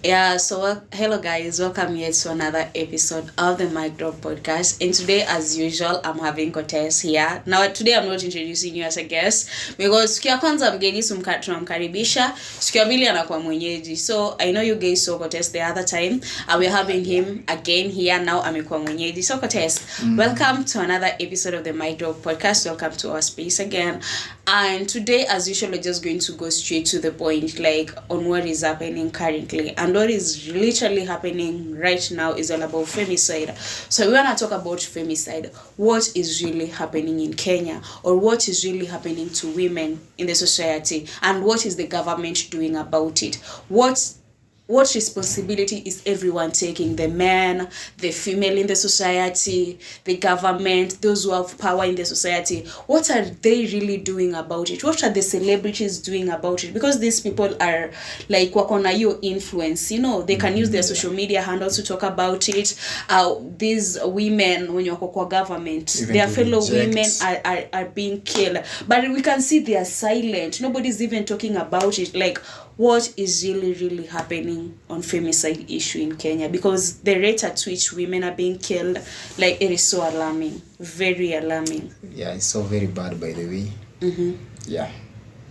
Yeah, so hello guys, welcome here to another episode of the Mic Drop podcast. And today, as usual, I'm having Cortez here. Now, today I'm not introducing you as a guest because siku ya kwanza mgeni tunamkaribisha, siku ya pili anakuwa mwenyeji. So I know you guys saw Cortez the other time, and we're having him again here now. Amekuwa mwenyeji. So Cortez, welcome to another episode of the Mic Drop podcast. Welcome to our space again. And today, as usual, we're just going to go straight to the point, like on what is happening currently. And what is literally happening right now is all about femicide. So we want to talk about femicide. What is really happening in Kenya, or what is really happening to women in the society, and what is the government doing about it? What responsibility is everyone taking? The man, the female in the society, the government, those who have power in the society. What are they really doing about it? What are the celebrities doing about it? Because these people are like wakona your influence, they can use their social media handles to talk about it. These women, when you're kwa government, even their fellow women are being killed. But we can see they are silent. Nobody's even talking about it. Like, what is really happening on femicide issue in Kenya? Because the rate at which women are being killed, like, it is so alarming, very alarming. Yeah, it's so very bad, by the way. Yeah.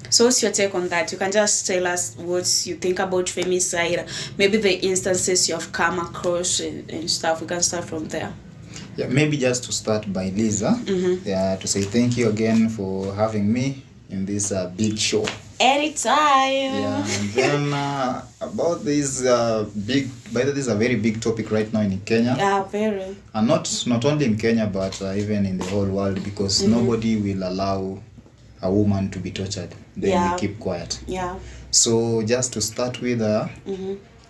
So what's your take on that? You can just tell us what you think about femicide, maybe the instances you have come across and stuff. We can start from there. Yeah, maybe just to start by Lisa, to say thank you again for having me in this big show. Anytime. Yeah, and then about this this is a very big topic right now in Kenya. Yeah, very. And not only in Kenya, but even in the whole world, because nobody will allow a woman to be tortured. They keep quiet. Yeah. So just to start with,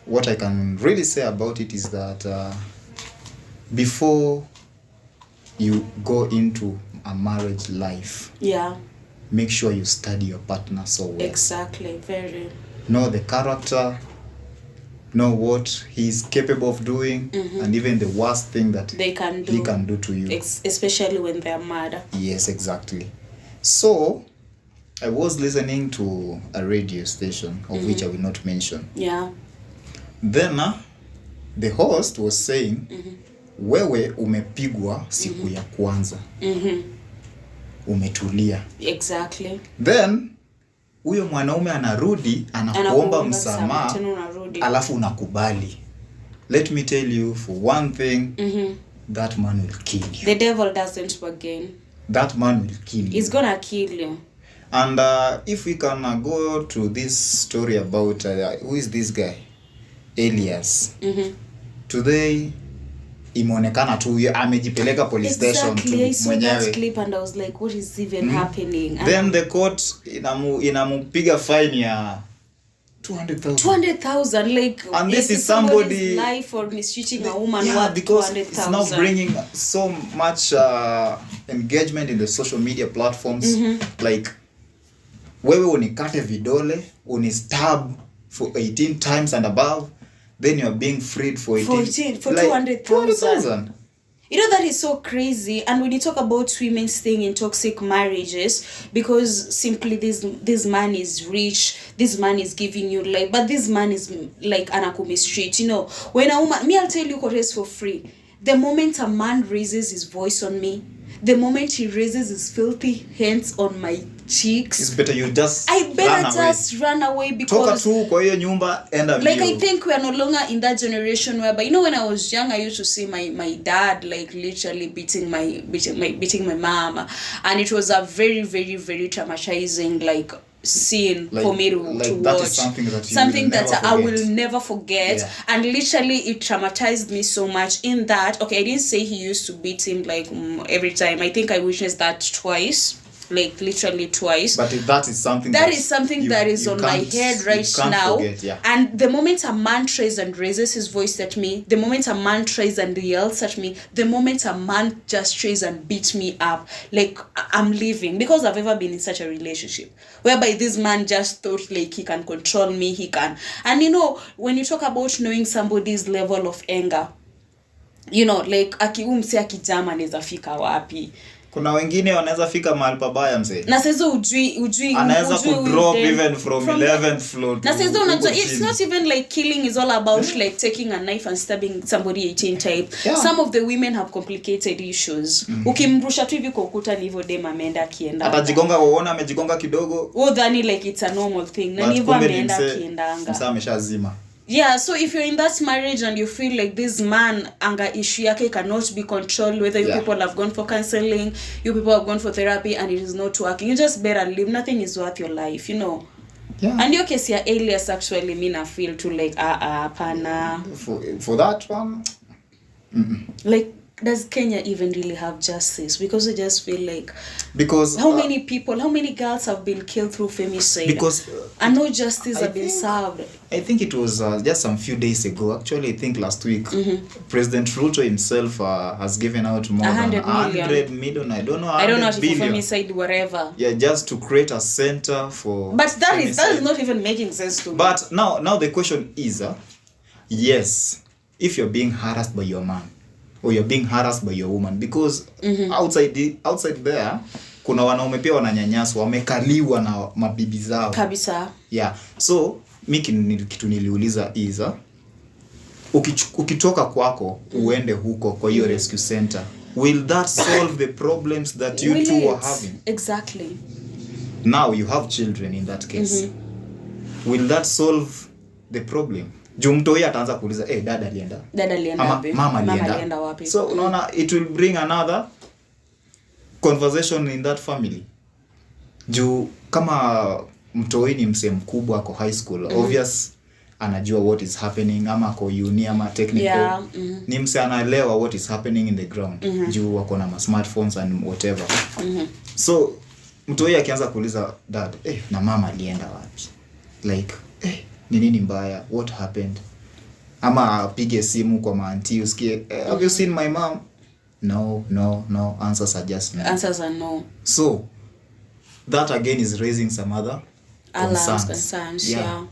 what I can really say about it is that before you go into a marriage life, make sure you study your partner so well. Exactly, very. Know the character, know what he's capable of doing, and even the worst thing that he can do to you. Especially when they're mad. Yes, exactly. So, I was listening to a radio station, of which I will not mention. Yeah. Then, the host was saying, wewe umepigwa siku ya kwanza. Umetulia. Exactly. Then huyo mwanaume anarudi anakuomba msamaha, alafu unakubali. Let me tell you for one thing, that man will kill you. The devil doesn't bargain. That man will kill you. He's gonna kill you. And if we can go to this story about who is this guy, Elias. Today imeonekana tu amejipeleka police station tu mwenyewe. I saw that clip and I was like, what is even happening? Then the court inamupiga fine ya 200,000, like, and this is somebody's life for mistreating a woman. Because it's now bringing so much engagement in the social media platforms. Like, wewe unikate vidole, unistab for 18 times and above, then you're being freed for 200,000. You know, that is so crazy. And when you talk about women staying in toxic marriages because simply this man is rich, this man is giving you life, but this man is like Anakumi Street. When a woman, I'll tell you Cortez for free. The moment a man raises his voice on me, the moment he raises his filthy hands on my cheeks, it's better you just run away because I think we are no longer in that generation whereby, when I was young, I used to see my dad like literally beating my mom, and it was a very traumatizing like scene for me to watch. Something that I will never forget. And literally it traumatized me so much in that, okay, I didn't say he used to beat him like every time. I think I witnessed that twice. Like literally twice. But that is something that is on my head right now. Forget, And the moment a man tries and raises his voice at me, the moment a man tries and yells at me, the moment a man just tries and beats me up, like I'm leaving. Because I've ever been in such a relationship whereby this man just thought like he can control me, he can. And when you talk about knowing somebody's level of anger, like akiumse akijama anaweza fika wapi. kuna wengine wanaweza fika mahali pabaya mzee. Na sasa ujui anaweza ku drop even from 11th floor to. Na sasa unajua it's not even like killing is all about like taking a knife and stabbing somebody 18 type. Some of the women have complicated issues. Ukimrusha tu hivi kwa ukuta ni hivyo dem ameenda akienda. Atajigonga uona amejigonga kidogo. Dhani like it's a normal thing. Na ni hivyo ameenda akiendanga. Msa ameshazima. Yeah, so if you're in that marriage and you feel like this man anger issue yake cannot be controlled, whether you people have gone for counseling, you people have gone for therapy and it is not working, you just better leave. Nothing is worth your life, you know. Yeah. And your case here, alias actually mean I feel to like pana. For that one, like does Kenya even really have justice? Because I just feel like how many girls have been killed through femicide? Because and no justice have been served. I think it was just some few days ago. Actually, I think last week, President Ruto himself has given out more than 100 million. I don't know if for femicide, whatever. Yeah, just to create a center for. But that is not even making sense to me. But now the question is, yes, if you're being harassed by your man, or you're being harassed by your woman, because outside there kuna wanaume pia wananyanyaswa, wamekaliwa na mabibi zao kabisa. Yeah, so kitu niliuliza is ukitoka kwako uende huko kwa hiyo rescue center, will that solve the problems that you two are having? Exactly. Now you have children in that case. Will that solve the problem? Jumtoi ataanza kuuliza dada alienda wapi, mama alienda wapi. So unaona it will bring another conversation in that family. Juu kama mtoi ni msee mkubwa ako high school, obvious anajua what is happening, ama ako uni ama technical, ni msee anaelewa what is happening in the ground. Juu wako na smartphones and whatever. So mtoi akianza kuuliza dad, na mama alienda wapi, like ni nini mbaya, what happened, ama apige simu kwa maanti usikie have you seen my mom? No, answers are just no. Answers are no. So that again is raising some other concerns. Yeah.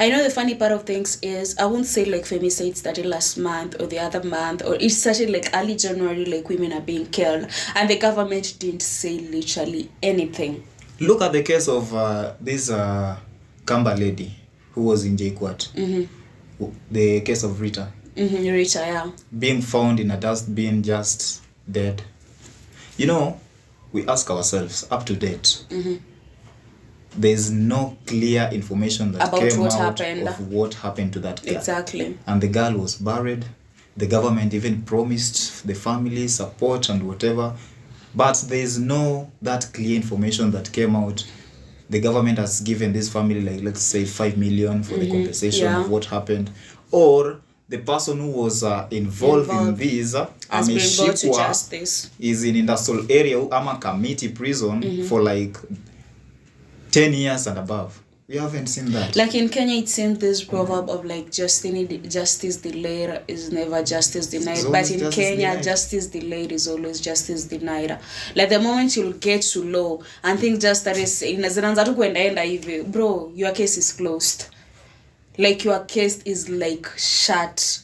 I know the funny part of things is I won't say like femicide started last month or the other month, or it started like early January, like women are being killed and the government didn't say literally anything. Look at the case of this Kamba lady who was in JKUAT. The case of Rita. Rita, yeah. Being found in a dustbin, just dead. You know, we ask ourselves, up to date, there's no clear information that about came what out happened. of what happened to that girl. Exactly. And the girl was buried. The government even promised the family support and whatever. But there's no that clear information that came out. The government has given this family, like, let's say 5 million for the compensation of what happened. Or the person who was involved in this has been brought to justice. Is in industrial area ama committee prison for like 10 years and above. We haven't seen that. Like in Kenya, it seems this proverb of like justice delayed is never justice denied. But in Kenya, justice delayed is always justice denied. Like the moment you'll get to law and things just started saying, bro, your case is closed. Like your case is like shut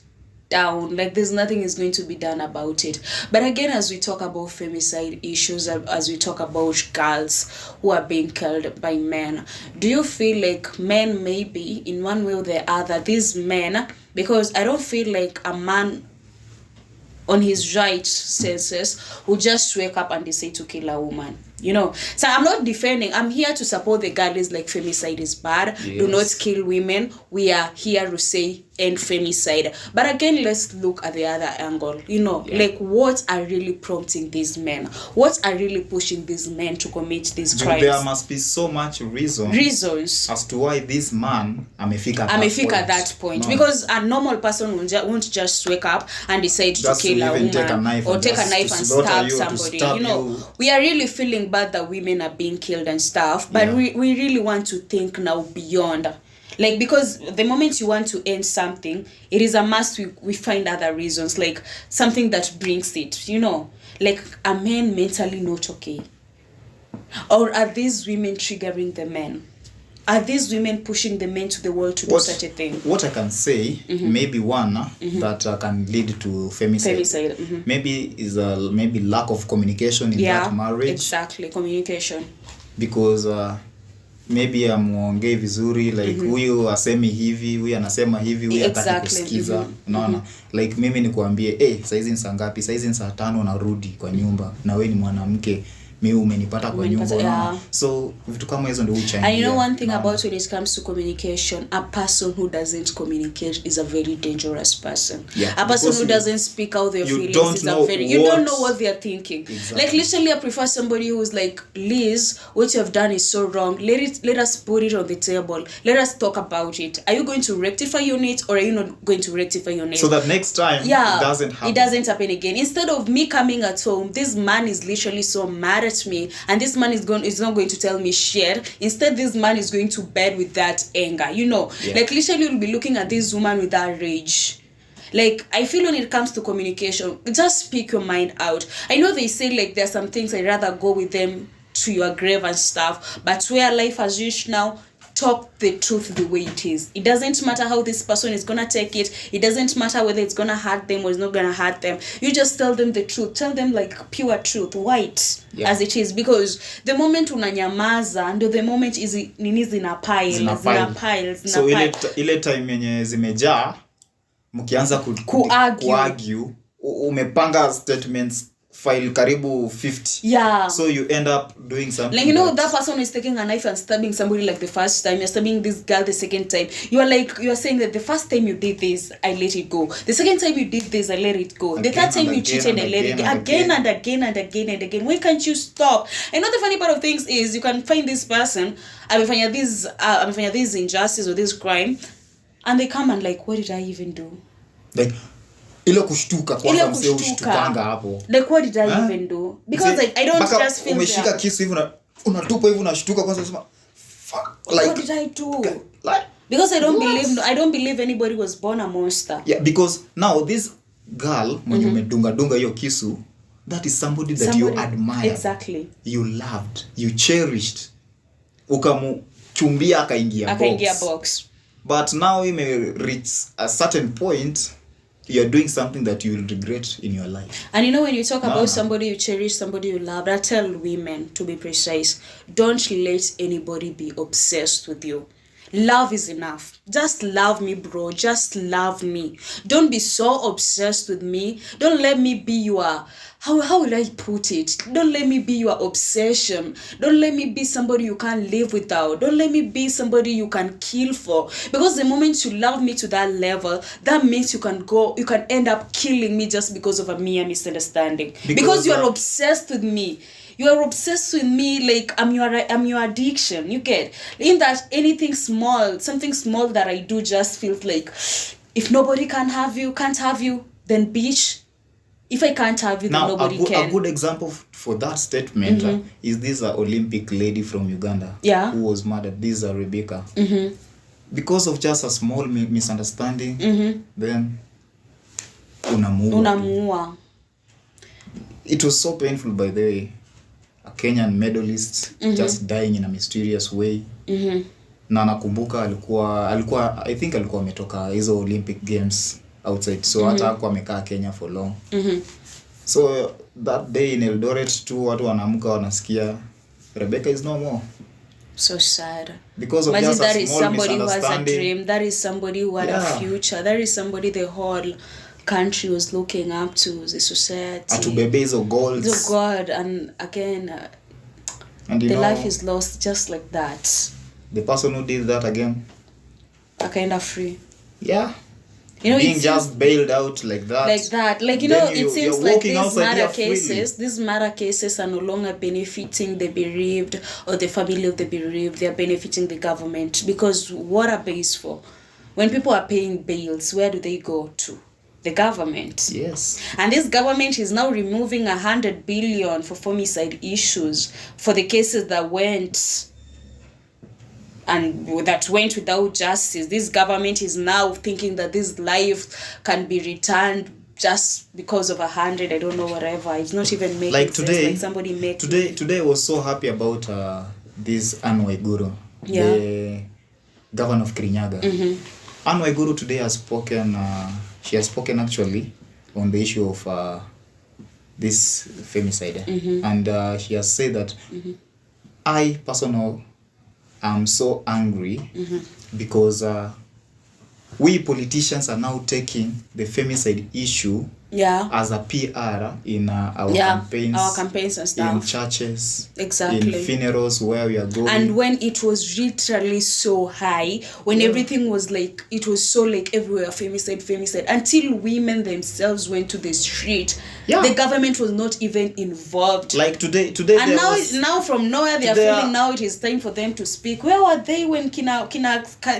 down. Like there's nothing is going to be done about it. But again, as we talk about femicide issues, as we talk about girls who are being killed by men, do you feel like men maybe in one way or the other, these men, because I don't feel like a man on his right senses will just wake up and decide to kill a woman, you know. So I'm not defending, I'm here to support the girls. Like femicide is bad, do not kill women. We are here to say end femicide. But again, let's look at the other angle, you know, like what are really prompting these men, what are really pushing these men to commit these crimes. There must be so much reasons as to why this man amefika at that point. No. Because a normal person won't just wake up and decide to kill a woman or take a knife and stab somebody. You know, we are really feeling bad that women are being killed and stuff, but we really want to think now beyond. Like, because the moment you want to end something, it is a must we find other reasons, like something that brings it, you know. Like, are men mentally not okay? Or are these women triggering the men? are these women pushing the men to the world to do such a thing? What I can say, maybe one that can lead to femicide. Maybe is maybe lack of communication in that marriage. Exactly, communication. Because maybe amuongee vizuri like huyu asemi hivi, huyu anasema hivi, huyu hataki kusikiza. Unaona? Like mimi nikuambie saizi ni saa ngapi? Saizi ni saa 5 narudi kwa nyumba na wewe ni mwanamke. Mimi umenipata kwa nyumba. So vitu kama hizo ndio uchangia. And you know one thing about when it comes to communication, a person who doesn't communicate is a very dangerous person. A person who doesn't speak out their feelings is a very... You don't know what they're thinking. Exactly. Like literally I prefer somebody who's like, Liz, what you have done is so wrong. Let us put it on the table. Let us talk about it. Are you going to rectify your needs or are you not going to rectify your needs? So that next time it doesn't happen again. Instead of me coming at home, this man is literally so mad at me and this man is not going to tell me shit. Instead this man is going to bed with that anger, like literally you'll be looking at this woman with that rage. Like I feel when it comes to communication, just speak your mind out. I know they say like there are some things I'd rather go with them to your grave and stuff, but where life has reached now, talk the truth the way it is. It doesn't matter how this person is gonna take it. It doesn't matter whether it's gonna hurt them or it's not gonna hurt them. You just tell them the truth. Tell them like pure truth, white as it is. Because the moment unanyamaza and the moment is nini zina pile. So ile time yenye zimejaa mkianza kuargue umepanga statements file karibu 50. So you end up doing something like that person is taking a knife and stabbing somebody like the first time. You're stabbing this girl the second time. You're saying that the first time you did this, I let it go. The second time you did this, I let it go. The third time you cheated, I let it go. Again and again. Why can't you stop? And not the funny part of things is you can find this person amefanya this injustice or this crime and they come and like, what did I even do? Like ile kushtuka kwanza msee ushtukanga hapo. Like what did I even do? Because like I don't just feel umeshika kisu hivi unatupa hivi unashtuka kwanza unasema fuck, like what did I do? Like because I don't believe anybody was born a monster. Yeah, because now this girl mwenye umedunga hiyo kisu, that is somebody that you admire. Exactly. You loved, you cherished. Ukamuchumbia akaingia box. But now you may reach a certain point, you're doing something that you will regret in your life. And when you talk about somebody you cherish, somebody you love, I tell women, to be precise, don't let anybody be obsessed with you. Love is enough. Just love me, bro. Just love me. Don't be so obsessed with me. Don't let me be your... How will I put it? Don't let me be your obsession. Don't let me be somebody you can't live without. Don't let me be somebody you can kill for. Because the moment you love me to that level, that means you can end up killing me just because of a mere misunderstanding. Because you are obsessed with me. You are obsessed with me like I'm your addiction. You get? In that something small that I do just feels like, if nobody can't have you, then bitch. If I can't have you, then nobody can. A good example for that statement is this Olympic lady from Uganda who was murdered. This is Rebecca. Because of just a small misunderstanding, then unamuua. It was so painful, by the way. A Kenyan medalist just dying in a mysterious way. Na nakumbuka alikuwa I think alikuwa ametoka hizo Olympic Games outside, so hata hakuwa amekaa Kenya for long. So that day in Eldoret too, watu wanaamka wanasikia Rebecca is no more. So sad. Because of just a small misunderstanding. Who has a dream. That is somebody who had a future. That is somebody the whole country was looking up to, the society. Atubebe hizo goals. Oh God, and again, and the life is lost just like that. The person who did that again, are kind of free. Yeah. Being just bailed out like that. Like, it seems like these murder cases are no longer benefiting the bereaved or the family of the bereaved. They are benefiting the government. Because what are bails for? When people are paying bails, where do they go to? The government. Yes. And this government is now removing 100 billion for femicide issues, for the cases that went without justice. This government is now thinking that this life can be returned just because of 100, I don't know, whatever. It's not even making like today, sense. Like somebody made today I was so happy about this Anne Waiguru. the governor of Kirinyaga. Anne Waiguru today has spoken, she has spoken actually on the issue of this femicide. And she has said that I personally am so angry because we politicians are now taking the femicide issue as a PR in our campaigns and stuff, in churches, exactly, in funerals where we are going. And when it was literally so high, when everything was like, it was so like everywhere, femicide, until women themselves went to the street. The government was not even involved. Like today, and now from nowhere they are feeling now it is time for them to speak. Where were they when Kina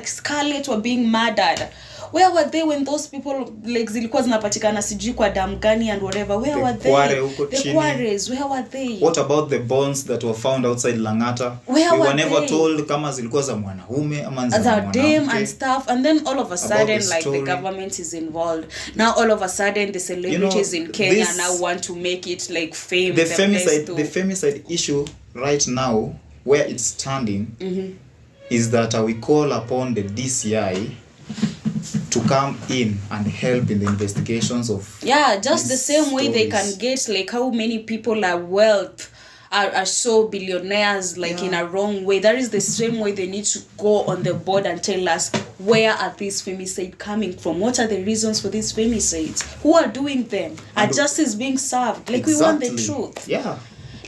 Scarlett were being murdered? Where were they when those people like zilikuwa zinapatikana sijui kwa damu gani and whatever? Where were they? The quarries, where were they? What about the bones that were found outside Langata? We were never told kama zilikuwa za mwanaume ama za mwanamke and stuff. And then all of a sudden the government is involved. Now all of a sudden the celebrities in Kenya now want to make it like fame. The femicide issue right now where it's standing is that we call upon the DCI to come in and help in the investigations of just the same way they can get like how many people are so billionaires like in a wrong way. That is the same way they need to go on the board and tell us where are these femicides coming from, what are the reasons for these femicides, who are doing them, are justice being served, like we want the truth.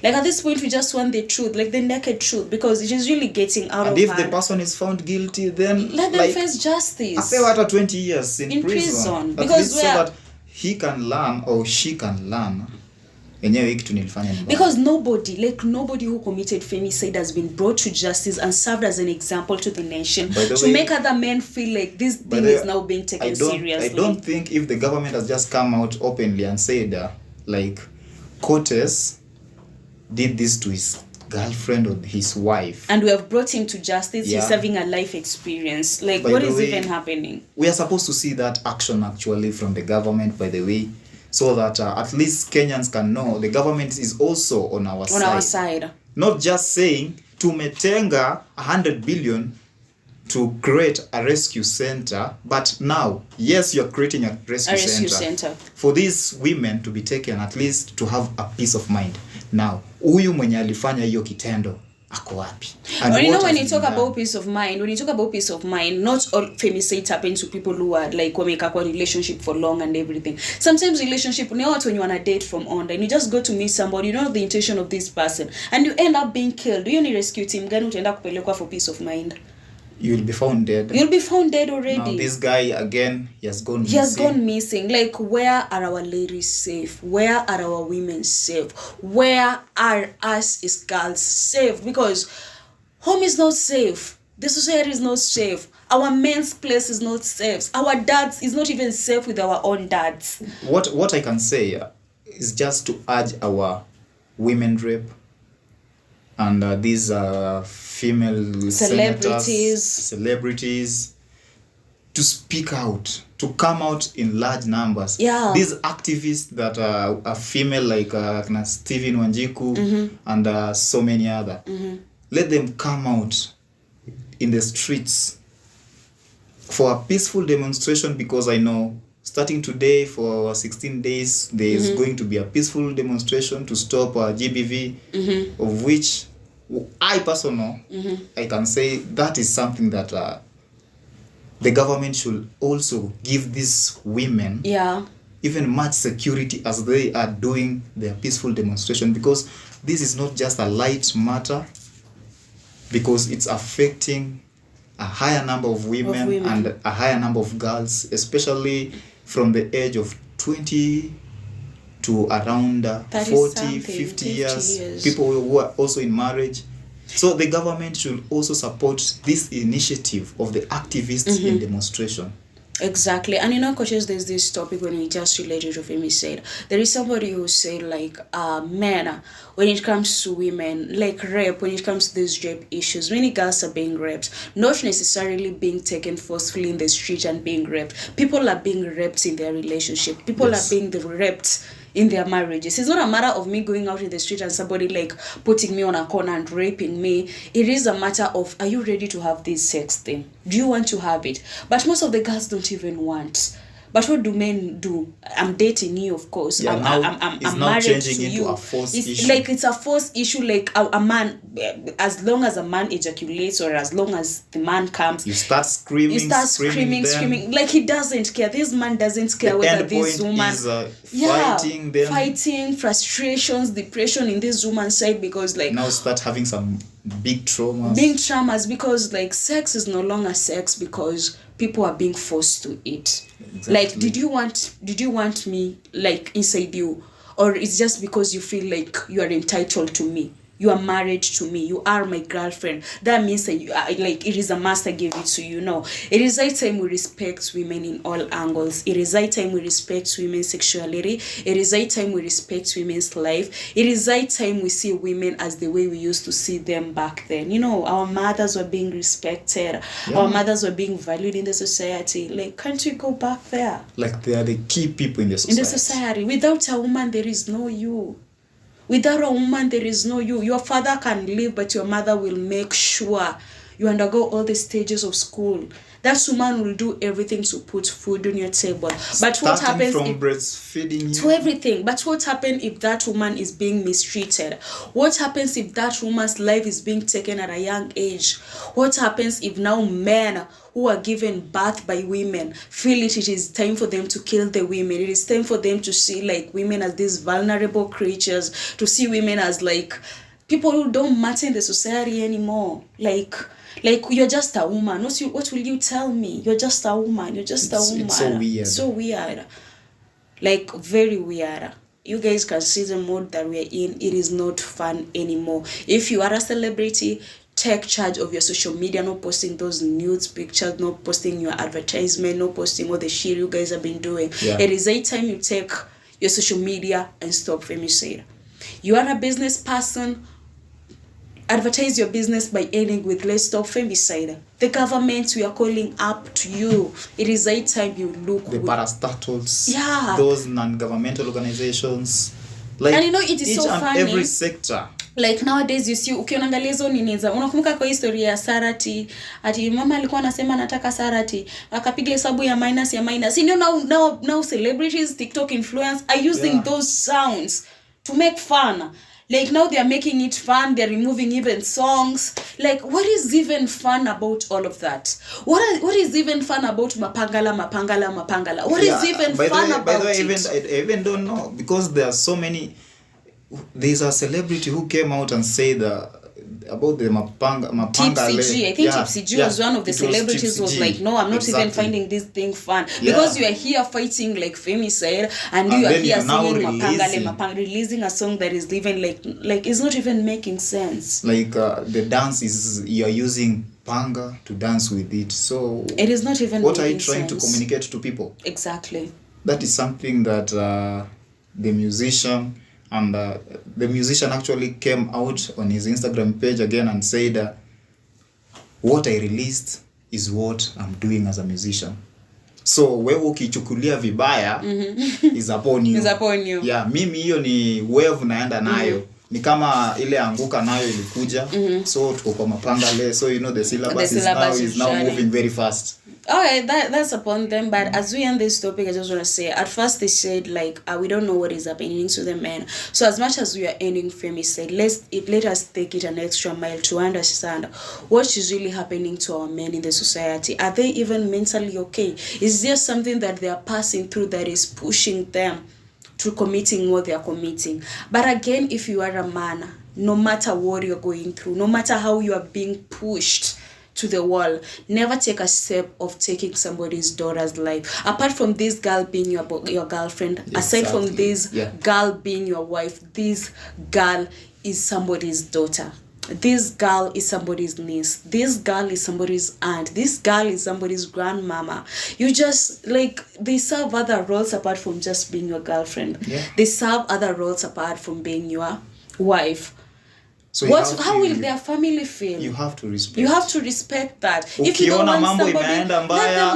Like at this point, we just want the truth, like the naked truth, because it is really getting out of hand. And if the person is found guilty, then let them face justice. I say 20 years in prison. Because so that he can learn or she can learn. Because nobody who committed femicide has been brought to justice and served as an example to the nation to make other men feel like this thing is now being taken seriously. I don't think if the government has just come out openly and said like Cortez did this to his girlfriend or his wife, and we have brought him to justice, he's having a life experience, like what is even happening? We are supposed to see that action actually from the government, by the way, so that at least Kenyans can know the government is also on our side. Not just saying tumetenga 100 billion to create a rescue center, but now yes, you're creating a rescue center for these women to be taken, at least to have a peace of mind. Now huyu mwenye alifanya hiyo kitendo ako wapi? When you talk about peace of mind, not all femicide happens to people who are like wameka kwa relationship for long and everything. Sometimes relationship ni watu when you wanna date from online, and you just go to meet somebody, you don't know the intention of this person, and you end up being killed. Do you need rescue team gani utaenda kupelekwa for peace of mind? You'll be found dead. You'll be found dead already. Now this guy again, he has gone missing. Like, where are our ladies safe? Where are our women safe? Where are us as girls safe? Because home is not safe. The society is not safe. Our men's place is not safe. Our dads is not even safe with our own dads. What I can say is just to urge our women rep and these female celebrities to speak out, to come out in large numbers. These activists that are female, like Stephen Wanjiku and so many other, let them come out in the streets for a peaceful demonstration, because I know starting today for 16 days there is going to be a peaceful demonstration to stop GBV, of which I personally I can say that is something that the government should also give these women even much security as they are doing their peaceful demonstration, because this is not just a light matter, because it's affecting a higher number of women and a higher number of girls, especially from the age of 20 to around 40, 50 years, people who are also in marriage. So the government should also support this initiative of the activists in demonstration. Exactly. And coaches, there's this topic when we just related to femicide. There is somebody who said like men, when it comes to women, like rape, when it comes to these rape issues, many girls are being raped, not necessarily being taken forcefully in the street and being raped. People are being raped in their relationship. People are being raped in their marriages. It's not a matter of me going out in the street and somebody like putting me on a corner and raping me. It is a matter of, are you ready to have this sex thing? Do you want to have it? But most of the girls don't even want. But what do men do? I'm dating you, of course. Yeah, I'm now married changing to into you. a forced It's issue. like it's a forced issue. Like a man, as long as a man ejaculates or as long as the man comes, you start screaming. You start screaming. Like he doesn't care. This man doesn't care the whether end this point woman is, fighting, frustrations, depression in this woman's side because like now start having some big traumas because like sex is no longer sex because people are being forced to it. Exactly. Like did you want me like inside you, or it's just because you feel like you are entitled to me? You are married to me. You are my girlfriend. That means that you are, like, it is a must I give it to you. No. It is high time we respect women in all angles. It is high time we respect women's sexuality. It is high time we respect women's life. It is high time we see women as the way we used to see them back then. You know, our mothers were being respected. Yeah. Our mothers were being valued in the society. Like, can't we go back there? Like, they are the key people in the society. Without a woman, there is no you. Without a woman, there is no you. Your father can live, but your mother will make sure you undergo all the stages of school. That woman will do everything to put food on your table. But what happens from breastfeeding you to everything? But what happens if that woman is being mistreated? What happens if that woman's life is being taken at a young age? What happens if now men who are given birth by women feel it is time for them to kill the women? It is time for them to see like women as these vulnerable creatures, to see women as like people who don't matter in the society anymore. Like you're just a woman. What will you tell me? You're just a woman. It's so weird. So weird. Like very weird. You guys can see the mode that we're in. It is not fun anymore. If you are a celebrity, take charge of your social media, not posting those nudes pictures, not posting your advertisement, not posting all the shit you guys have been doing. Yeah. It is a time you take your social media and stop femicide. You are a business person. Advertise your business by ending with let's stop femicide. The government, we are calling up to you. It is a time you look. The parastatals. Yeah. Those non-governmental organizations. Like, and you know, it is each so and funny. Every sector. Like nowadays you see ukionangalia hizo nini za unakumbuka kwa historia ya Sarati ati mama alikuwa anasema anataka Sarati akapiga hesabu ya minus you know now celebrities, TikTok influencers are using those sounds to make fun. Like now they are making it fun, they're removing even songs. Like what is even fun about all of that? What is even fun about mapangala? What is even fun about by the way, it? I even don't know, because there are so many. There's a celebrity who came out and said about the mapanga. Tipsy G. I think Tipsy G was one of the celebrities who was like, no, I'm not even finding this thing fun. Because you are here fighting like Femicide and you are here singing mapanga, releasing a song that is even like it's not even making sense. Like the dance is, you're using panga to dance with it. So it is not even what are you trying to communicate to people? Exactly. That is something that the musician actually came out on his Instagram page again and said, what I released is what I'm doing as a musician. So wewe ukichukulia vibaya is upon you. Is upon you. Yeah, mimi hiyo ni wave naenda nayo. Ni kama ile anguka nayo ilikuja. So tuko kwa mapanga le. So you know the syllabus is now moving very fast. Okay, that's upon them. But as we end this topic, I just want to say, at first they said like we don't know what is happening to the men. So as much as we are ending femicide, let us take it an extra mile to understand what is really happening to our men in the society. Are they even mentally okay? Is there something that they are passing through that is pushing them to committing what they are committing? But again, if you are a man, no matter what you're going through, no matter how you are being pushed to the wall, never take a step of taking somebody's daughter's life. Apart from this girl being your girlfriend, aside from this girl being your wife, this girl is somebody's daughter. This girl is somebody's niece. This girl is somebody's aunt. This girl is somebody's grandmama. You just, like, they serve other roles apart from just being your girlfriend. Yeah. They serve other roles apart from being your wife. So how will their family feel? You have to respect. You have to respect that. If you want somebody, let them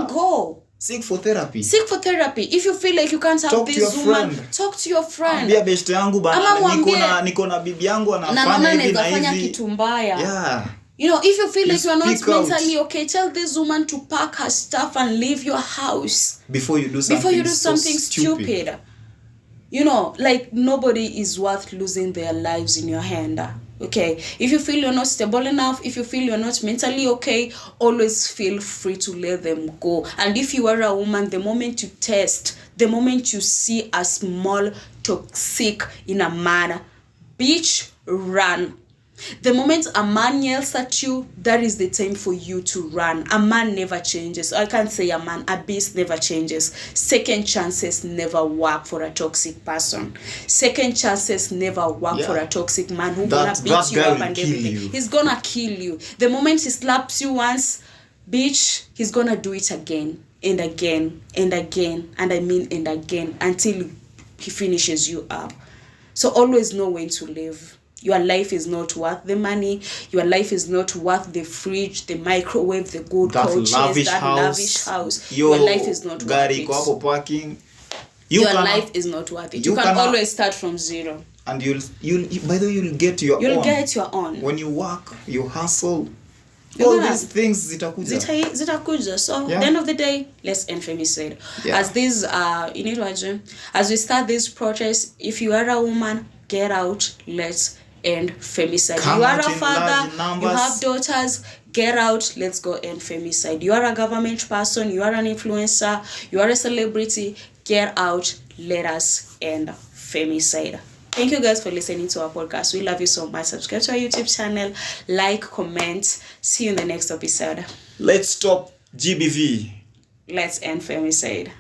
go. seek for therapy. Seek for therapy. If you feel like you can't have Talk to this your woman, friend. talk to your friend. Ambia best yangu bana, Ama mwambie, niko na bibi yangu na anafanya hivi na fanya hivi. kitu mbaya. Yeah. You know, if you feel You like you are not speak out. mentally okay, tell this woman to pack her stuff and leave your house Before you do something stupid. You know, like nobody is worth losing their lives in your hand. Okay, if you feel you're not stable enough, if you feel you're not mentally okay, always feel free to let them go. And if you are a woman, the moment you test, the moment you see a small toxic in a man, bitch, run. The moment a man yells at you, that is the time for you to run. A man never changes. I can't say a man, a beast never changes. Second chances never work for a toxic person. Second chances never work for a toxic man who gonna beat you up and everything. He's gonna kill you. The moment he slaps you once, bitch, he's gonna do it again and again and again, and I mean and again, until he finishes you up. So always know when to leave. Your life is not worth the money. Your life is not worth the fridge, the microwave, the good couches, lavish house. Your life is not worth it. Parking. Your life is not worth it. You can always start from zero. And by the way, you'll get your own. You'll get your own. When you work, you hustle. All these things zitakuja. So at the end of the day, let's end femicide. As this as we start this protest, if you are a woman, get out, let's end femicide. You are a father, you have daughters, get out, let's go end femicide. You are a government person, you are an influencer, you are a celebrity, get out, let us end femicide. Thank you guys for listening to our podcast. We love you so much. Subscribe to our YouTube channel, like, comment. See you in the next episode. Let's stop GBV. Let's end femicide.